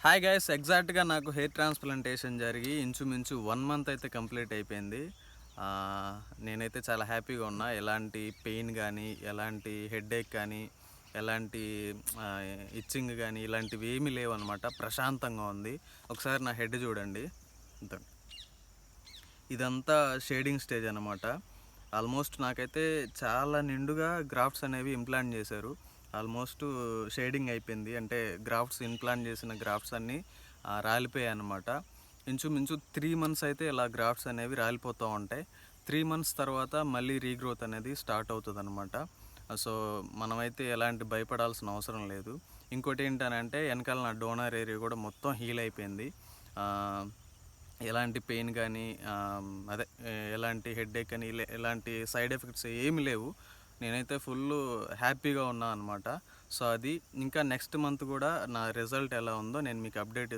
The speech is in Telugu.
హాయ్ గైస్, ఎగ్జాక్ట్గా నాకు హెయిర్ ట్రాన్స్ప్లాంటేషన్ జరిగి ఇంచుమించు 1 మంత్ అయితే కంప్లీట్ అయిపోయింది. ఆ, నేనైతే చాలా హ్యాపీగా ఉన్నా. ఎలాంటి పెయిన్ కానీ, ఎలాంటి హెడేక్ కానీ, ఎలాంటి ఇచ్చింగ్ కానీ ఇలాంటివి ఏమీ లేవు అనమాట. ప్రశాంతంగా ఉంది. ఒకసారి నా హెడ్ చూడండి. ఇంత ఇదంతా షేడింగ్ స్టేజ్ అనమాట. ఆల్మోస్ట్ నాకైతే చాలా నిండుగా గ్రాఫ్ట్స్ అనేవి ఇంప్లాంట్ చేశారు. ఆల్మోస్ట్ షేడింగ్ అయిపోయింది. అంటే గ్రాఫ్ట్స్ ఇంప్లాంట్ చేసిన గ్రాఫ్ట్స్ అన్నీ రాలిపోయాయి అనమాట. ఇంచుమించు 3 మంత్స్ అయితే ఇలా గ్రాఫ్ట్స్ అనేవి రాలిపోతూ ఉంటాయి. 3 మంత్స్ తర్వాత మళ్ళీ రీగ్రోత్ అనేది స్టార్ట్ అవుతుంది అనమాట. సో మనమైతే ఎలాంటి భయపడాల్సిన అవసరం లేదు. ఇంకోటి ఏంటనంటే వెనకాల నా డోనర్ ఏరియా కూడా మొత్తం హీల్ అయిపోయింది. ఎలాంటి పెయిన్ కానీ అదే ఎలాంటి హెడేక్ కానీ ఎలాంటి సైడ్ ఎఫెక్ట్స్ ఏమి లేవు. నేనైతే ఫుల్ హ్యాపీగా ఉన్నా అనమాట. సో అది ఇంకా నెక్స్ట్ మంత్ కూడా నా రిజల్ట్ ఎలా ఉందో నేను మీకు అప్డేట్